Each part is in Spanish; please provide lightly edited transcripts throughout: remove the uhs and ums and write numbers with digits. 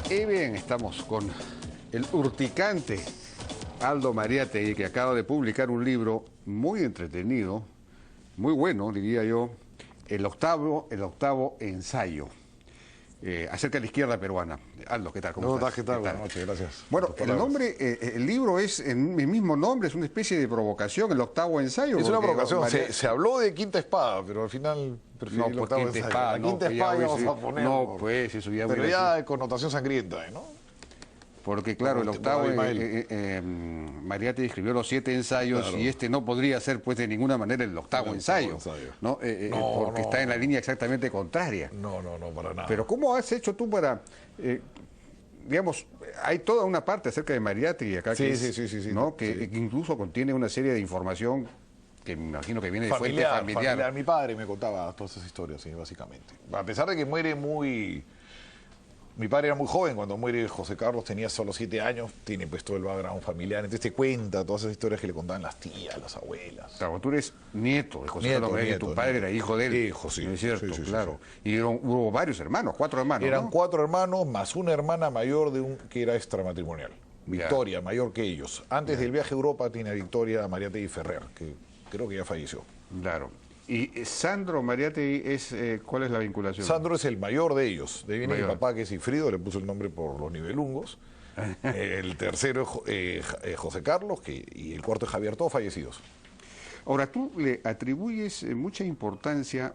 Y bien, estamos con el urticante Aldo Mariátegui, que acaba de publicar un libro muy entretenido, muy bueno, diría yo, el octavo ensayo, acerca de la izquierda peruana. Aldo, ¿qué tal? ¿Cómo estás? ¿Qué tal? Buenas noches, gracias. Bueno, el nombre, el libro es, en el mismo nombre, es una especie de provocación, el octavo ensayo. Es una provocación, se habló de Quinta Espada, pero al final preferí el octavo ensayo. Espada, la Quinta Espada ya vamos a poner. No, pues eso ya... Pero ya de connotación sangrienta, ¿no? Porque claro, el octavo, Mariátegui escribió los 7 ensayos, claro, y este no podría ser pues de ninguna manera el octavo ensayo, ¿no? Porque está en la línea exactamente contraria. No, para nada. Pero ¿cómo has hecho tú para, digamos, hay toda una parte acerca de Mariátegui acá, sí, ¿no? Que incluso contiene una serie de información que me imagino que viene de fuente familiar. Mi padre me contaba todas esas historias, sí, básicamente. A pesar de que muere muy... Mi padre era muy joven cuando muere José Carlos, tenía solo 7 años, tiene pues todo el background familiar, entonces te cuenta todas esas historias que le contaban las tías, las abuelas. Claro, tú eres nieto de José Carlos Mariátegui, tu padre era hijo de él. Hijo, sí. ¿No es cierto? Sí, claro. Sí. Y hubo varios hermanos, 4 hermanos, Eran ¿no? 4 hermanos, más una hermana mayor que era extramatrimonial. Victoria, mayor que ellos. Antes del viaje a Europa tiene a Victoria Mariátegui Ferrer, que creo que ya falleció. Claro. Y Sandro Mariátegui es, ¿cuál es la vinculación? Sandro es el mayor de ellos. De ahí viene mi papá, que es Sigfrido, le puso el nombre por los nivelungos. El tercero es José Carlos, y el cuarto es Javier, todos fallecidos. Ahora, tú le atribuyes mucha importancia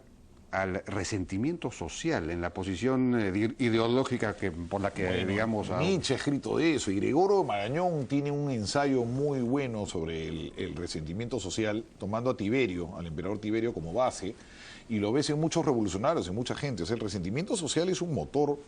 al resentimiento social en la posición ideológica por la que, digamos... Nietzsche ha escrito de eso, y Gregorio Marañón tiene un ensayo muy bueno sobre el resentimiento social, tomando a Tiberio, al emperador Tiberio, como base, y lo ves en muchos revolucionarios, en mucha gente. O sea, el resentimiento social es un motor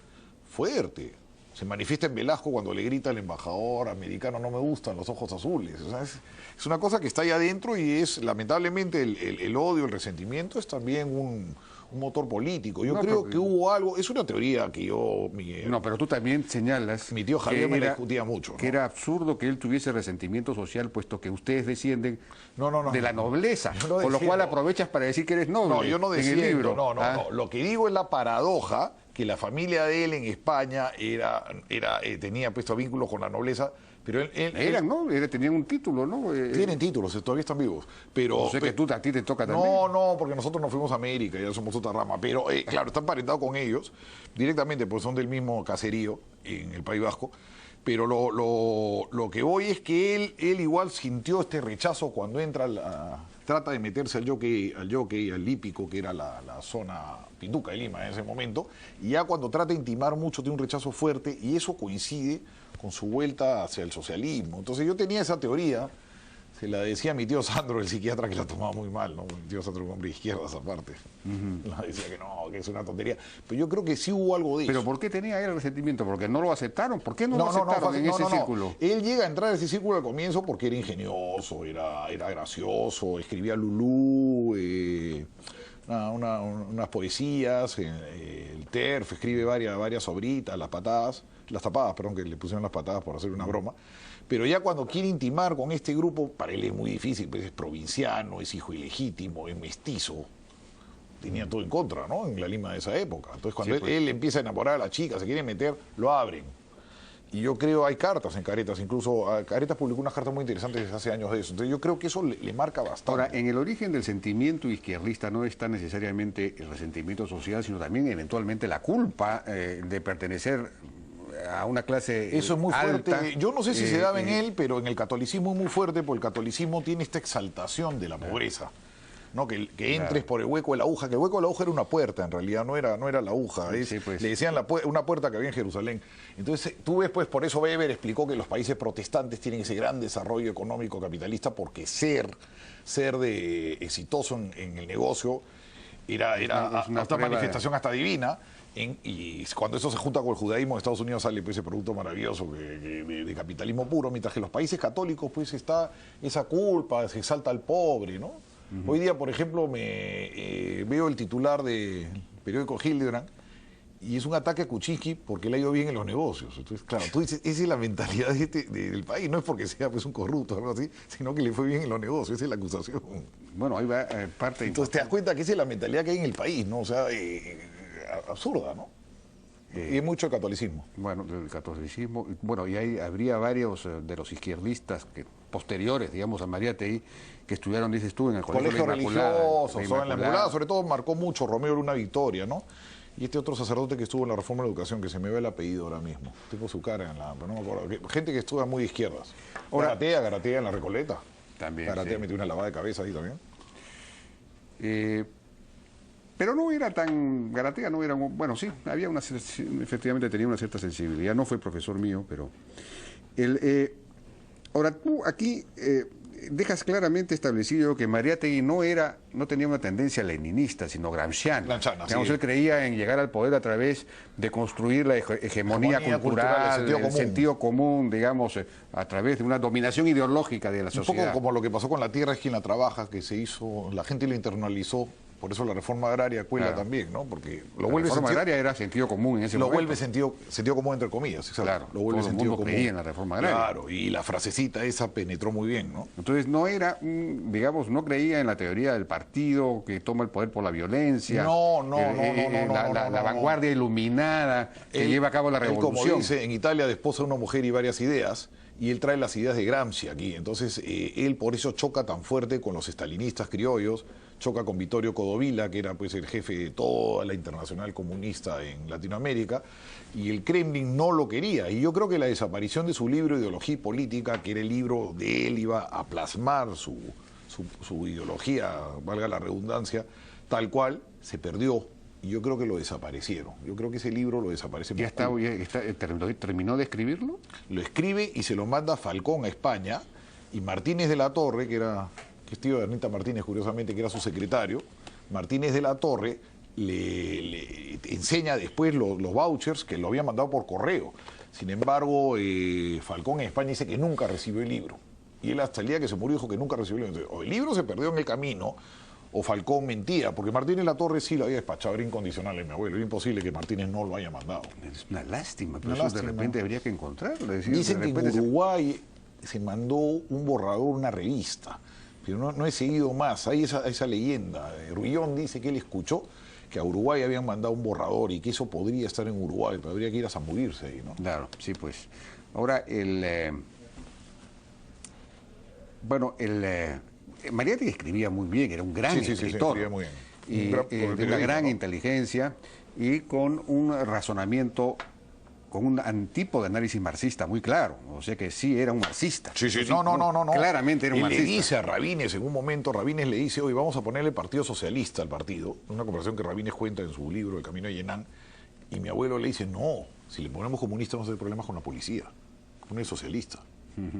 fuerte. Se manifiesta en Velasco cuando le grita al embajador americano: no me gustan los ojos azules. O sea, es una cosa que está ahí adentro, y es, lamentablemente, el odio, el resentimiento es también un motor político. Yo creo que hubo algo, es una teoría que yo... No, pero tú también señalas... Mi tío Javier me la discutía mucho, ¿no? Que era absurdo que él tuviese resentimiento social, puesto que ustedes descienden de la nobleza, con lo cual aprovechas para decir que eres noble. No, yo no desciendo, en el libro. No. Lo que digo es la paradoja que la familia de él en España tenía puesto vínculos con la nobleza, pero tenían un título, ¿no? Tienen títulos, todavía están vivos. Pero sé que a ti te toca también. No, porque nosotros nos fuimos a América, ya somos otra rama. Pero claro, están parentados con ellos directamente, pues son del mismo caserío en el País Vasco. Pero lo que voy es que él igual sintió este rechazo cuando trata de meterse al Jockey, al Hípico, que era la zona Pinduca de Lima en ese momento, y ya cuando trata de intimar mucho tiene un rechazo fuerte, y eso coincide con su vuelta hacia el socialismo. Entonces yo tenía esa teoría, se la decía a mi tío Sandro, el psiquiatra, que la tomaba muy mal, ¿no? Mi tío Sandro, un hombre de izquierdas aparte, decía que no, que es una tontería. Pero yo creo que sí hubo algo de eso. ¿Pero por qué tenía él el resentimiento? ¿Porque no lo aceptaron? ¿Por qué no lo aceptaron en ese círculo? Él llega a entrar a ese círculo al comienzo porque era ingenioso, era gracioso, escribía Lulú, unas poesías, el TERF, escribe varias obritas, las tapadas, perdón, que le pusieron las patadas por hacer una broma. Pero ya cuando quiere intimar con este grupo, para él es muy difícil, pues es provinciano, es hijo ilegítimo, es mestizo. Tenía todo en contra, ¿no? En la Lima de esa época. Entonces cuando él empieza a enamorar a la chica, se quiere meter, lo abren. Y yo creo, hay cartas en Caretas, incluso Caretas publicó unas cartas muy interesantes hace años de eso. Entonces yo creo que eso le marca bastante. Ahora, en el origen del sentimiento izquierdista no está necesariamente el resentimiento social, sino también eventualmente la culpa de pertenecer a una clase Eso es muy alta, fuerte. Yo no sé si se daba en él, pero en el catolicismo es muy fuerte, porque el catolicismo tiene esta exaltación de la pobreza. ¿No? Que entres por el hueco de la aguja, que el hueco de la aguja era una puerta, en realidad, no era la aguja. Le decían una puerta que había en Jerusalén. Entonces, tú ves, pues, por eso Weber explicó que los países protestantes tienen ese gran desarrollo económico capitalista, porque ser exitoso en el negocio era una manifestación hasta divina. Y cuando eso se junta con el judaísmo de Estados Unidos sale pues ese producto maravilloso de capitalismo puro, mientras que en los países católicos pues está esa culpa, se exalta al pobre, ¿no? Hoy día, por ejemplo, veo el titular del periódico Hildebrand, y es un ataque a Kuczynski porque le ha ido bien en los negocios. Entonces, claro, tú dices, esa es la mentalidad del país, no es porque sea pues un corrupto o algo así, sino que le fue bien en los negocios, esa es la acusación. Bueno, ahí va parte... Entonces te das cuenta que esa es la mentalidad que hay en el país, ¿no? O sea, absurda, ¿no? Y mucho el catolicismo. Bueno, del catolicismo. Bueno, y ahí habría varios de los izquierdistas posteriores, digamos, a Mariátegui, que estudiaron, dices tú, en el Colegio religioso, en la Inmaculada, sobre todo marcó mucho Romeo Luna Victoria, ¿no? Y este otro sacerdote que estuvo en la Reforma de la Educación, que se me ve el apellido ahora mismo. Tengo su cara en la... pero no me acuerdo. Gente que estudia muy de izquierdas. Garatea en la Recoleta. También, Garatea sí. metió una lavada de cabeza ahí también. Pero no era tan... Garatea no era... Bueno, sí, había efectivamente tenía una cierta sensibilidad. No fue profesor mío, pero... Ahora, tú aquí dejas claramente establecido que Mariátegui no tenía una tendencia leninista, sino gramsciana. Digamos, sí. Él creía en llegar al poder a través de construir la hegemonía cultural, el sentido común, digamos, a través de una dominación ideológica de la sociedad. Un poco como lo que pasó con la tierra es quien la trabaja, que se hizo, la gente lo internalizó. Por eso la reforma agraria cuela también, ¿no? Porque la reforma agraria era sentido común en ese momento. Lo vuelve sentido común entre comillas, exacto. Claro, lo vuelve todo el mundo creía en la reforma agraria. Claro, y la frasecita esa penetró muy bien, ¿no? Entonces no era, digamos, no creía en la teoría del partido que toma el poder por la violencia. La vanguardia iluminada que lleva a cabo la revolución. Él, como dice, en Italia desposa una mujer y varias ideas, y él trae las ideas de Gramsci aquí. Entonces, él por eso choca tan fuerte con los estalinistas criollos, choca con Vittorio Codovilla, que era pues el jefe de toda la internacional comunista en Latinoamérica, y el Kremlin no lo quería. Y yo creo que la desaparición de su libro Ideología y Política, que era el libro de él, iba a plasmar su ideología, valga la redundancia, tal cual, se perdió. Y yo creo que lo desaparecieron. Yo creo que ese libro lo desaparece. ¿Terminó de escribirlo? Lo escribe y se lo manda Falcón a España, y Martínez de la Torre, que es tío de Ernita Martínez, curiosamente, que era su secretario, Martínez de la Torre le enseña después los vouchers que lo había mandado por correo. Sin embargo, Falcón en España dice que nunca recibió el libro. Y él hasta el día que se murió dijo que nunca recibió el libro. Entonces, o el libro se perdió en el camino, o Falcón mentía, porque Martínez de la Torre sí lo había despachado, era incondicional en mi abuelo. Era imposible que Martínez no lo haya mandado. Es una lástima, pero eso de repente habría que encontrarlo. Dicen que en Uruguay se mandó un borrador, una revista, pero no he seguido más. Hay esa leyenda. Ruillón dice que él escuchó que a Uruguay habían mandado un borrador y que eso podría estar en Uruguay, pero habría que ir a zambullirse ahí, ¿no? Claro, sí, pues. Ahora, Mariátegui escribía muy bien, era un gran escritor. Sí, escribía muy bien. De una gran inteligencia y con un razonamiento, con un tipo de análisis marxista muy claro. O sea que sí era un marxista. Sí. No. Claramente era un marxista. Le dice a Rabines, en un momento, Rabines le dice, hoy vamos a ponerle Partido Socialista al partido. Una conversación que Rabines cuenta en su libro, El Camino de Yenán. Y mi abuelo le dice, no, si le ponemos comunista vamos a tener problemas con la policía. Pone socialista.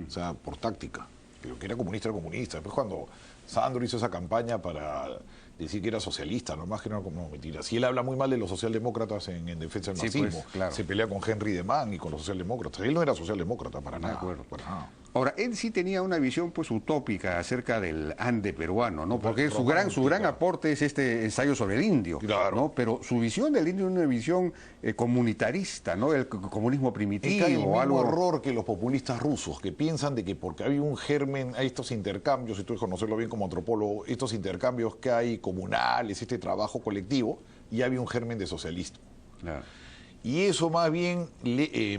O sea, por táctica. Pero que era comunista. Después cuando Sandro hizo esa campaña para decir que era socialista, nomás que no, como mentira. Si él habla muy mal de los socialdemócratas en defensa del marxismo, pues, claro. Se pelea con Henry Deman y con los socialdemócratas. Él no era socialdemócrata para nada. De acuerdo. Para nada. Ahora, él sí tenía una visión pues utópica acerca del Ande peruano, ¿no? Porque su gran aporte es este ensayo sobre el indio, claro, ¿no? Pero su visión del indio es una visión comunitarista, ¿no? El comunismo primitivo. Es que hay el mismo error que los populistas rusos, que piensan de que porque hay un germen, hay estos intercambios, y tú debes conocerlo bien como antropólogo, estos intercambios que hay comunales, este trabajo colectivo, y había un germen de socialismo. Claro. Y eso más bien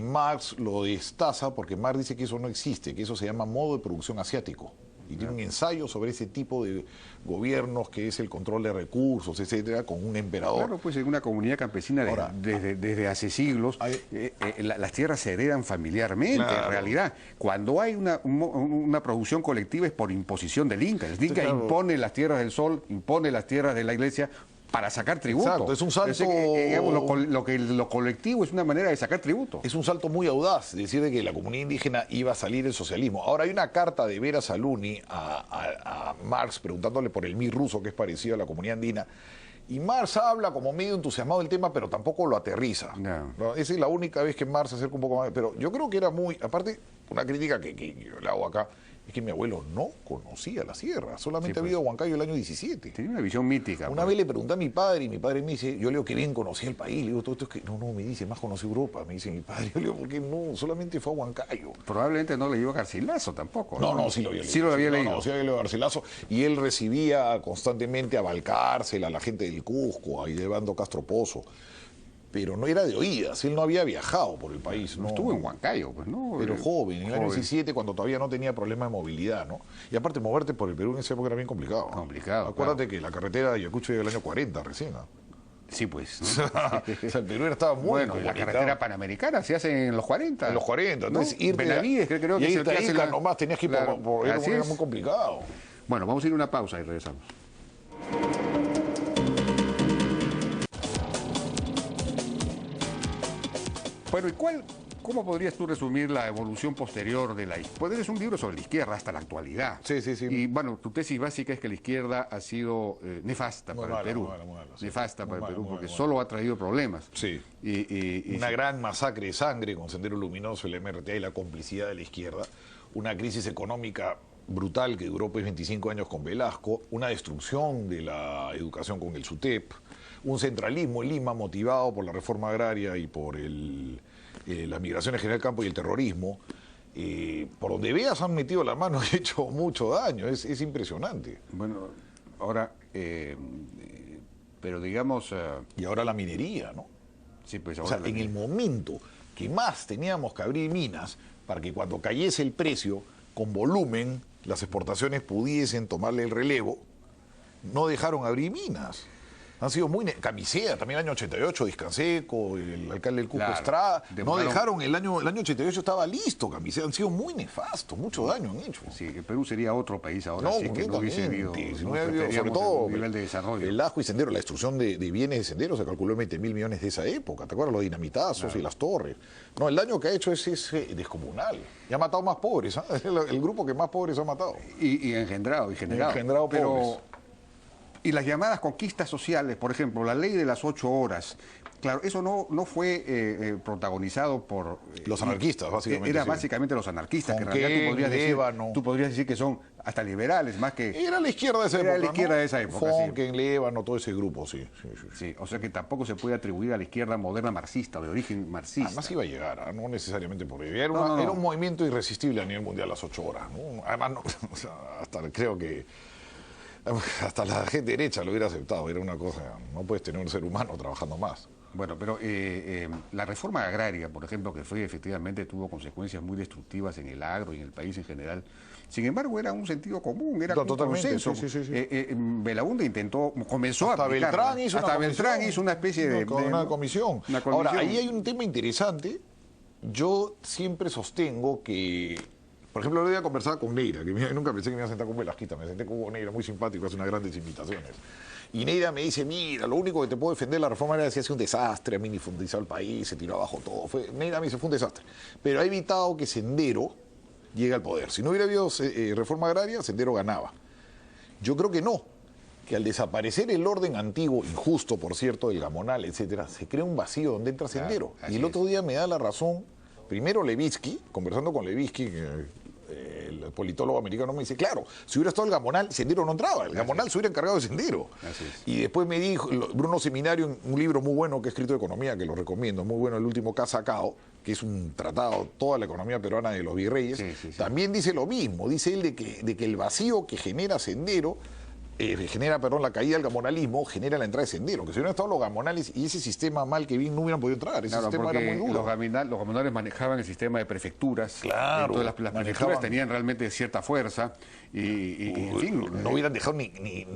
Marx lo destaza, porque Marx dice que eso no existe, que eso se llama modo de producción asiático. Y tiene un ensayo sobre ese tipo de gobiernos que es el control de recursos, etcétera, con un emperador. Claro, pues en una comunidad campesina desde hace siglos, las tierras se heredan familiarmente, claro. En realidad. Cuando hay una producción colectiva es por imposición del Inca. El Inca impone las tierras del sol, impone las tierras de la iglesia, para sacar tributo. Exacto, es un salto... lo colectivo es una manera de sacar tributo. Es un salto muy audaz, decir de que la comunidad indígena iba a salir el socialismo. Ahora hay una carta de Vera Saluni a Marx preguntándole por el MIR ruso, que es parecido a la comunidad andina, y Marx habla como medio entusiasmado del tema, pero tampoco lo aterriza. No. Esa es la única vez que Marx se acerca un poco más. Pero yo creo que era muy... Aparte, una crítica que yo le hago acá, es que mi abuelo no conocía la sierra, solamente había ido a Huancayo el año 17. Tenía una visión mítica. Una vez le pregunté a mi padre, y mi padre me dice, yo le digo que bien conocía el país, le digo, todo esto es que, no, me dice, más conocí Europa, me dice mi padre, yo le digo, ¿por qué no? Solamente fue a Huancayo. Probablemente no leyó Garcilaso tampoco. No, sí lo había leído. Sí lo había leído. No, sí había leído Garcilaso, y él recibía constantemente a Valcárcel, a la gente del Cusco, ahí llevando Castro Pozo. pero no era de oídas, él no había viajado por el país. No, Estuvo en Huancayo, pues, ¿no? pero joven, en el año joven. 17, cuando todavía no tenía problema de movilidad, ¿no? Y aparte, moverte por el Perú en esa época era bien complicado. Complicado, Acuérdate que la carretera de Ayacucho llega del año 40 recién, ¿no? Sí, pues. O sea, el Perú estaba muy Bueno, y la comunicado. carretera panamericana se hace en los 40. En los 40, ¿no? entonces irte Benavides, creo y que es el irte que a hace Ica la- nomás, tenías que ir Claro, era, así era es. muy complicado. Bueno, vamos a ir a una pausa y regresamos. Bueno, cómo podrías tú resumir la evolución posterior de la izquierda? Pues es un libro sobre la izquierda hasta la actualidad. Sí, sí, sí. Y bueno, tu tesis básica es que la izquierda ha sido nefasta Muy para mala, el Perú. muy mala, muy mala, sí. Nefasta Muy para el mala, Perú muy porque mala. solo ha traído problemas. Sí. Y Una gran masacre de sangre con Sendero Luminoso, el MRTA y la complicidad de la izquierda. Una crisis económica brutal que duró pues 25 años con Velasco. Una destrucción de la educación con el SUTEP. Un centralismo en Lima motivado por la reforma agraria y por las migraciones general del campo y el terrorismo. Por donde veas han metido la mano y hecho mucho daño. Es impresionante. Bueno, ahora, pero digamos, Y ahora la minería, ¿no? sí, pues O sea, ahora en el momento que más teníamos que abrir minas para que cuando cayese el precio, con volumen, las exportaciones pudiesen tomarle el relevo, no dejaron abrir minas. Han sido muy... Camisea, también el año 88, Discanseco, el alcalde del Cusco Claro, Estrada. No demoraron- dejaron, el año 88 estaba listo, Camisea. Han sido muy nefastos, mucho daño han hecho. sí, el Perú sería otro país ahora, No, sí que no hubiese habido, completamente. Si no no hubiera habido, sobre tendríamos todo un nivel de desarrollo. Velasco y Sendero, la destrucción de bienes de Sendero se calculó en 20.000 millones de esa época. ¿Te acuerdas? Los dinamitazos y las torres. No, el daño que ha hecho es descomunal. Y ha matado más pobres. ¿Ah? Es el grupo que más pobres ha matado. Y generado. Engendrado pero pobres. y las llamadas conquistas sociales, por ejemplo, la ley de las 8 horas. Claro, eso no fue protagonizado por... Los anarquistas, básicamente, Era sí. básicamente los anarquistas, que en Jonquén, realidad Lévano. tú podrías decir que son hasta liberales, más que... Era la izquierda de esa Era época. la izquierda ¿no? de esa época, sí. Jonquén, Lévano, todo ese grupo, sí. Sí, o sea que tampoco se puede atribuir a la izquierda moderna marxista, de origen marxista. Además iba a llegar, ¿ah? No necesariamente por ello. Era, No. era un movimiento irresistible a nivel mundial las 8 horas. ¿no? Además, o sea, hasta creo que hasta la gente derecha lo hubiera aceptado. Era una cosa, no puedes tener un ser humano trabajando más. Bueno, pero la reforma agraria, por ejemplo, que fue efectivamente tuvo consecuencias muy destructivas en el agro y en el país en general. Sin embargo, era un sentido común, era No, un totalmente, consenso. sí. Belaúnde comenzó Hasta a aplicarla. Beltrán hizo una Hasta comisión. Beltrán hizo una especie de... Una comisión. una Ahora, comisión. ahí hay un tema interesante. Yo siempre sostengo que, por ejemplo, el otro día conversaba con Neira, que nunca pensé que me iba a sentar con Velasquita, me senté con Hugo Neira, muy simpático, hace unas grandes invitaciones. Y Neira me dice, mira, lo único que te puedo defender de la reforma era que se hace un desastre, ha minifundizado el país, se tiró abajo todo. Neira me dice, fue un desastre. Pero ha evitado que Sendero llegue al poder. Si no hubiera habido reforma agraria, Sendero ganaba. Yo creo que no, que al desaparecer el orden antiguo, injusto, por cierto, del Gamonal, etcétera, se crea un vacío donde entra Sendero. Claro, Y el otro día me da la razón, primero Levitsky, conversando con Levitsky, el politólogo americano me dice, claro, si hubiera estado el Gamonal, Sendero no entraba, el Gamonal se hubiera encargado de Sendero. Así es. Y después me dijo, Bruno Seminario, un libro muy bueno que ha escrito de economía, que lo recomiendo, muy bueno, el último que ha sacado, que es un tratado, toda la economía peruana de los virreyes, Sí. también dice lo mismo, dice él de que el vacío que genera Sendero, la caída del gamonalismo, genera la entrada de Sendero, que si hubieran estado los gamonales y ese sistema mal que bien no hubieran podido entrar, ese Claro, sistema era porque muy duro. los gamonales manejaban el sistema de prefecturas. Claro, Entonces las manejaban- prefecturas tenían realmente cierta fuerza y en fin, No hubieran dejado ni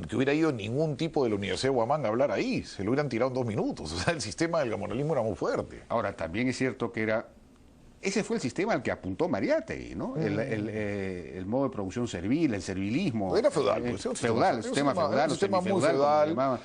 que hubiera ido ningún tipo de la Universidad de Huamanga a hablar ahí, se lo hubieran tirado en 2 minutos. O sea, el sistema del gamonalismo era muy fuerte. Ahora, también es cierto que ese fue el sistema al que apuntó Mariátegui, ¿no? El modo de producción servil, el servilismo. Era feudal, pues, el era un sistema feudal, era un o sistema muy semifeudal, como feudal.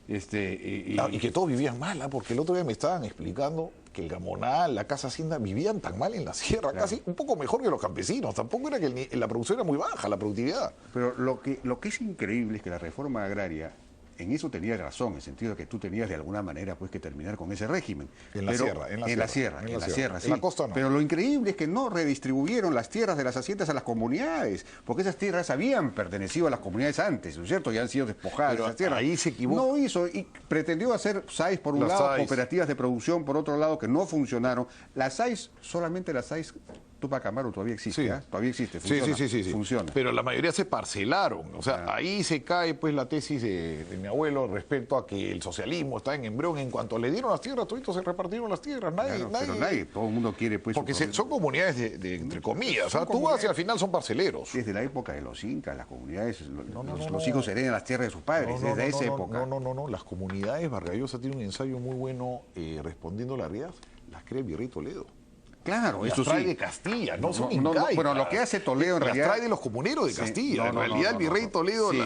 le llamaban. Y que todos vivían mal, porque el otro día me estaban explicando que el Gamonal, la Casa Hacienda, vivían tan mal en la sierra, casi un poco mejor que los campesinos. Tampoco era que la producción era muy baja, la productividad. Pero lo que es increíble es que la reforma agraria, en eso tenía razón, en el sentido de que tú tenías de alguna manera pues que terminar con ese régimen. En la sierra, en la sierra, En sí. la costa no. Pero lo increíble es que no redistribuyeron las tierras de las haciendas a las comunidades, porque esas tierras habían pertenecido a las comunidades antes, ¿no es cierto? Ya han sido despojadas Pero esas tierras. ahí se equivoca. No hizo, y pretendió hacer SAIS por un Las lado, SAIS. cooperativas de producción por otro lado, que no funcionaron. Las SAIS, solamente las SAIS Tupac Amaru todavía existe, Sí. ¿ah? Todavía existe, Sí, funciona, sí. funciona. Pero la mayoría se parcelaron. O sea, Ah. ahí se cae pues la tesis de mi abuelo respecto a que el socialismo está en embrión. En cuanto le dieron las tierras, toditos se repartieron las tierras. Claro, pero nadie, todo el mundo quiere pues... Porque su son comunidades de entre comillas. O sea, Son tú vas y comunidades. al final son parceleros. Desde la época de los incas, las comunidades, los no. hijos heredan las tierras de sus padres, desde esa época. No. Las comunidades, Vargas Llosa tiene un ensayo muy bueno respondiendo a la realidad. Las crea el virrey Toledo. Claro, Las eso trae sí. de Castilla, no son No, incaicas. bueno, lo que hace Toledo en las realidad... trae de los comuneros de Sí, Castilla. no, En no, realidad no, el virrey no. Toledo Sí.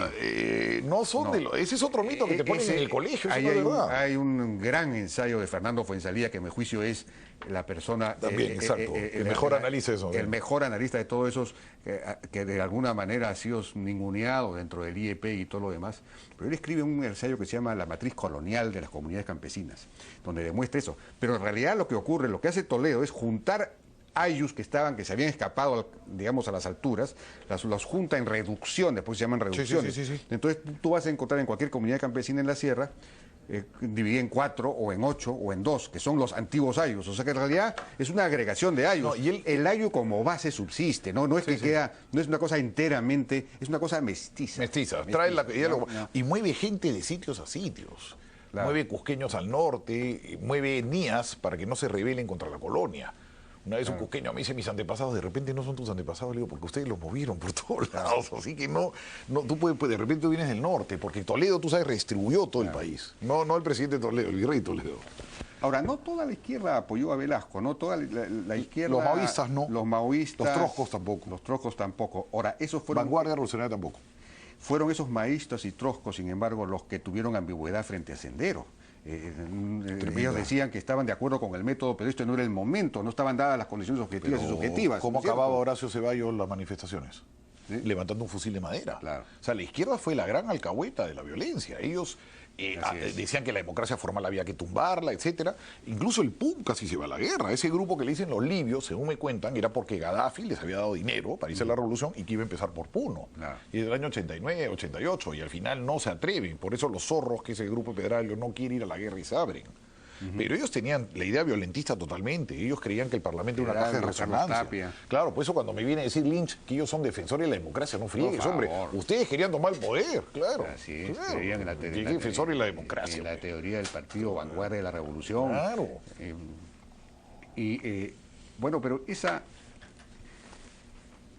no son de los... Ese es otro mito que te ponen en el colegio, eso Ahí no es hay, verdad. hay un gran ensayo de Fernando Fuenzalía, que a mi juicio es la persona... También, exacto. El mejor analiza eso. El mejor analista de todos esos que de alguna manera ha sido ninguneado dentro del IEP y todo lo demás. Pero él escribe un ensayo que se llama La matriz colonial de las comunidades campesinas, donde demuestra eso. Pero en realidad lo que ocurre, lo que hace Toledo es juntar ayllus que se habían escapado, digamos, a las alturas, los junta en reducción, después se llaman reducciones. Sí. Entonces tú vas a encontrar en cualquier comunidad campesina en la sierra, dividida en 4 o en 8 o en 2, que son los antiguos ayllus. O sea que en realidad es una agregación de ayllus. No, y el ayllu como base subsiste, no es que queda, no es una cosa enteramente, es una cosa mestiza. Mestiza. Trae la No. y mueve gente de sitios a sitios. Claro. Mueve cusqueños al norte, mueve etnias para que no se rebelen contra la colonia. Una vez un cusqueño me dice, mis antepasados, de repente no son tus antepasados, le digo, porque ustedes los movieron por todos lados, así que no tú puedes, de repente tú vienes del norte, porque Toledo, tú sabes, redistribuyó todo el país. No el presidente Toledo, el virrey Toledo. Ahora, no toda la izquierda apoyó a Velasco, no toda la izquierda... Los maoístas no. Los maoístas... Los trotskos tampoco. Los trotskos tampoco. Ahora, esos fueron... Vanguardia revolucionaria tampoco. Fueron esos maoístas y trotskos, sin embargo, los que tuvieron ambigüedad frente a Sendero. Ellos decían que estaban de acuerdo con el método, pero esto no era el momento, no estaban dadas las condiciones objetivas y subjetivas. ¿Cómo ¿no es cierto? acababa Horacio Ceballos las manifestaciones? ¿Sí? Levantando un fusil de madera. Claro. O sea, la izquierda fue la gran alcahueta de la violencia. Ellos Así es. decían que la democracia formal había que tumbarla, etcétera. Incluso el PUM casi se va a la guerra. Ese grupo que le dicen los libios, según me cuentan, era porque Gaddafi les había dado dinero para irse a la revolución y que iba a empezar por Puno. Claro. Y desde el año 89, 88, y al final no se atreven. Por eso los zorros, que ese grupo pedralio, no quiere ir a la guerra y se abren. Pero ellos tenían la idea violentista totalmente. Ellos creían que el Parlamento era una caja de Carlos resonancia. Tapia. Claro, por eso cuando me viene a decir Lynch que ellos son defensores de la democracia, no friegues, Por hombre. favor. Ustedes querían tomar el poder, claro. Así es, Claro. creían en la Que es defensor de la democracia. en la hombre. teoría del partido vanguardia de la revolución. Claro. Bueno, pero esa...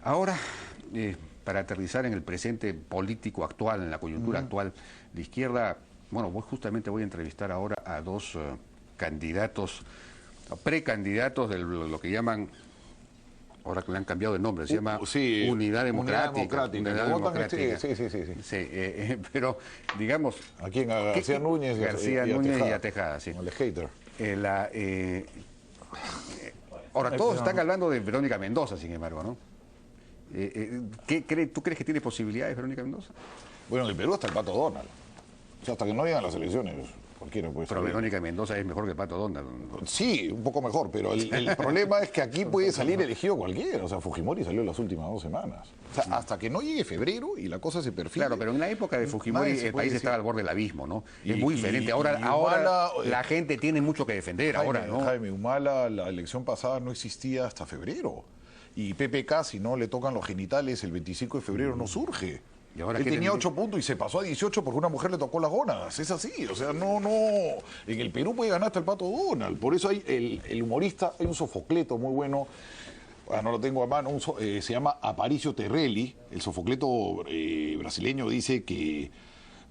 Ahora, para aterrizar en el presente político actual, en la coyuntura actual, la izquierda... Bueno, justamente voy a entrevistar ahora a dos candidatos, precandidatos de lo que llaman... Ahora que le han cambiado de nombre, se llama sí, Unidad Democrática. Unidad Democrática. Sí. Pero, digamos... ¿A quién? A García Núñez García Núñez y a Tejada, sí. El hater. Ahora, todos están hablando de Verónica Mendoza, sin embargo, ¿no? ¿Tú crees que tiene posibilidades Verónica Mendoza? Bueno, en el Perú está el Pato Donald. O sea, hasta que no llegan las elecciones, cualquiera puede Pero salir. Verónica Mendoza es mejor que Pato Donald. Sí, un poco mejor, pero el problema es que aquí puede salir elegido cualquiera. O sea, Fujimori salió las últimas 2 semanas. O sea, hasta que no llegue febrero y la cosa se perfile. Claro, pero en la época de Fujimori nadie se el puede país decir. estaba al borde del abismo, ¿no? Es Y- muy y- diferente. y Ahora Humala, la gente tiene mucho que defender, ahora, ¿no? Jaime, Humala, la elección pasada no existía hasta febrero. Y PPK, si no le tocan los genitales, el 25 de febrero no surge. ¿Y ahora Él qué tenía tendría? 8 puntos y se pasó a 18 porque una mujer le tocó las gónadas. Es así, o sea, no. En el Perú puede ganar hasta el Pato Donald. Por eso hay el humorista, hay un Sofocleto muy bueno. No lo tengo a mano, se llama Aparicio Terrelli. El Sofocleto brasileño dice que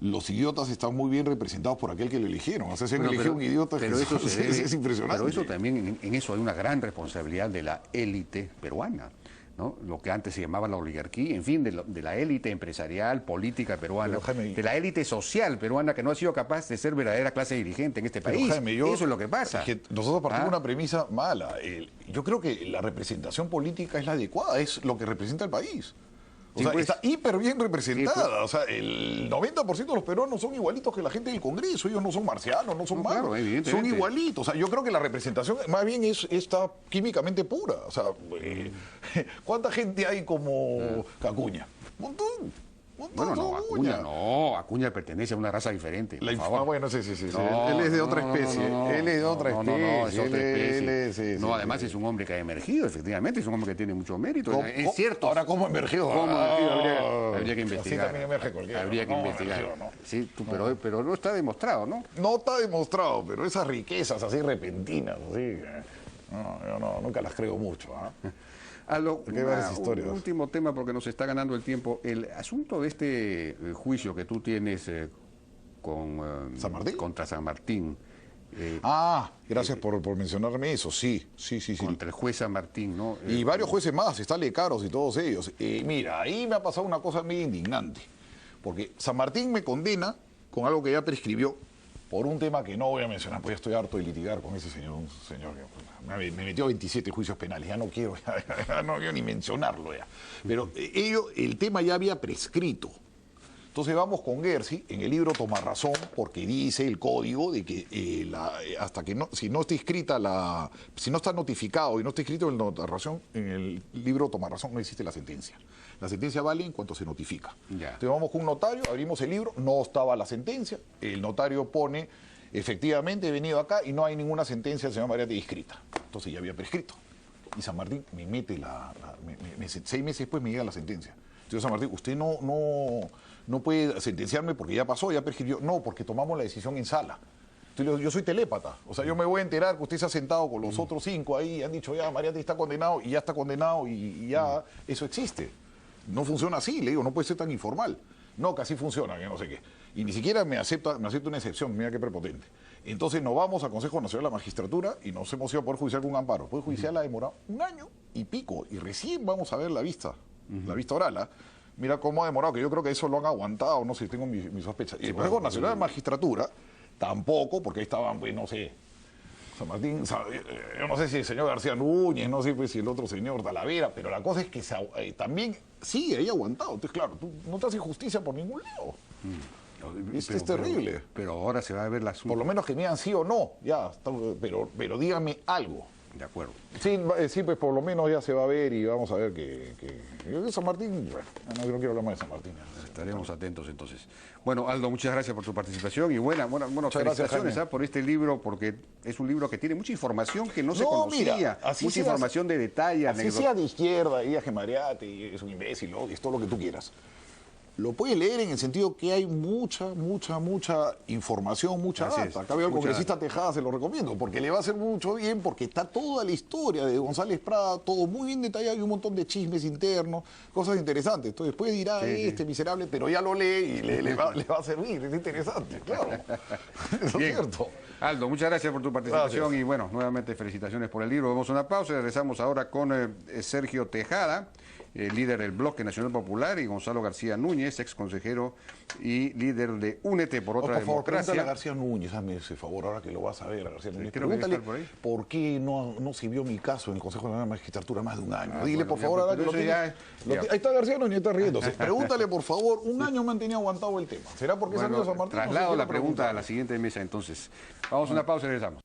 los idiotas están muy bien representados por aquel que lo eligieron. O sea, se han Bueno, elegido un idiota pero eso se debe- es impresionante. Pero eso también, en eso hay una gran responsabilidad de la élite peruana, ¿no? Lo que antes se llamaba la oligarquía, en fin, de la élite empresarial, política peruana, Pero, Jaime, de la élite social peruana que no ha sido capaz de ser verdadera clase dirigente en este Pero, país. Jaime, Eso es lo que pasa. es que nosotros partimos de ¿Ah? una premisa mala. Yo creo que la representación política es la adecuada, es lo que representa el país. O Sí, sea, pues. está hiper bien representada. Sí, pues. O sea, el 90% de los peruanos son igualitos que la gente del Congreso. Ellos no son marcianos, no son No, malos. claro, evidentemente. Son igualitos. O sea, yo creo que la representación más bien está químicamente pura. O sea, ¿cuánta gente hay como Cacuña? Un montón. Bueno, no, Acuña no. Acuña pertenece a una raza diferente. Por favor. Bueno, sí. No, él es de otra no, especie. no, Él es de otra especie. No, es otra especie. Sí, no, además es un hombre que ha emergido, efectivamente. Es un hombre que tiene mucho mérito. Es cierto. Ahora, ¿cómo emergió? Habría que investigar. Así también emerge cualquiera. Habría que investigar. Emergió, ¿no? Sí, pero no está demostrado, ¿no? No está demostrado, pero esas riquezas así repentinas, así, yo nunca las creo mucho. Un último tema, porque nos está ganando el tiempo. El asunto de este juicio que tú tienes ¿San Martín? Contra San Martín. Gracias por mencionarme eso, sí. Contra el juez San Martín, ¿no? Y varios jueces más, está Lecaros y todos ellos. Mira, ahí me ha pasado una cosa muy indignante, porque San Martín me condena con algo que ya prescribió, por un tema que no voy a mencionar, pues ya estoy harto de litigar con ese señor, un señor que me metió 27 juicios penales, ya no quiero, ya no quiero ni mencionarlo ya. Pero el tema ya había prescrito. Entonces vamos con Gersi en el libro Toma Razón, porque dice el código de que hasta que si no está inscrita si no está notificado y no está escrito en el libro Toma Razón, no existe la sentencia. La sentencia vale en cuanto se notifica. Ya. Entonces vamos con un notario, abrimos el libro, no estaba la sentencia, el notario pone, efectivamente he venido acá y no hay ninguna sentencia del señor Mariátegui inscrita. Entonces ya había prescrito. Y San Martín me mete 6 meses después me llega la sentencia. Entonces San Martín, usted no puede sentenciarme porque ya pasó, ya prescribió. No, porque tomamos la decisión en sala. Entonces, yo soy telépata. O sea, yo me voy a enterar que usted se ha sentado con los otros 5 ahí y han dicho, ya, Mariátegui está condenado y ya está condenado y ya eso existe. No funciona así, le digo, no puede ser tan informal. No, que así funciona, que no sé qué. Y ni siquiera me acepta una excepción, mira qué prepotente. Entonces nos vamos al Consejo Nacional de la Magistratura y nos hemos ido a Poder Judicial con un amparo. El Poder Judicial ha demorado 1 año y pico y recién vamos a ver la vista oral. Mira cómo ha demorado, que yo creo que eso lo han aguantado, no sé, tengo mis sospechas. Y el Consejo Nacional de Magistratura tampoco, porque ahí estaban, pues, no sé, San Martín, yo no sé si el señor García Núñez, no sé pues, si el otro señor Talavera, pero la cosa es que también sigue ahí aguantado. Entonces, claro, tú no te haces justicia por ningún lado. Es terrible. Pero ahora se va a ver la Por lo menos que me digan sí o no, ya, pero dígame algo. De acuerdo. Sí, pues por lo menos ya se va a ver y vamos a ver que San Martín, bueno, no quiero hablar más de San Martín. Estaremos atentos entonces. Bueno, Aldo, muchas gracias por tu participación y buenas felicitaciones por este libro, porque es un libro que tiene mucha información que no se conocía, mira, mucha información de detalle. Así sea de izquierda, y que Mariátegui es un imbécil, es todo lo que tú quieras. Lo puedes leer en el sentido que hay mucha información, mucha data. Acá veo al congresista Tejada, se lo recomiendo, porque le va a hacer mucho bien, porque está toda la historia de González Prada, todo muy bien detallado y un montón de chismes internos, cosas interesantes. Entonces después dirá, miserable, pero ya lo lee y le va a servir, es interesante, claro. Eso es cierto. Aldo, muchas gracias por tu participación y bueno, nuevamente felicitaciones por el libro. Vamos a una pausa y regresamos ahora con Sergio Tejada, líder del Bloque Nacional Popular, y Gonzalo García Núñez, ex consejero y líder de Únete por otra democracia. Pregúntale a García Núñez, hazme ese favor, ahora que lo vas a ver, García Núñez. Pregúntale por qué no sirvió mi caso en el Consejo Nacional de la Magistratura más de 1 año. Dile, por favor, ahora que lo tiene. Ahí está García Núñez, está riéndose. Pregúntale, por favor, 1 año me han tenido aguantado el tema. ¿Será porque es amigo de San Martín? Traslado la pregunta a la siguiente mesa, entonces. Vamos a una pausa y regresamos.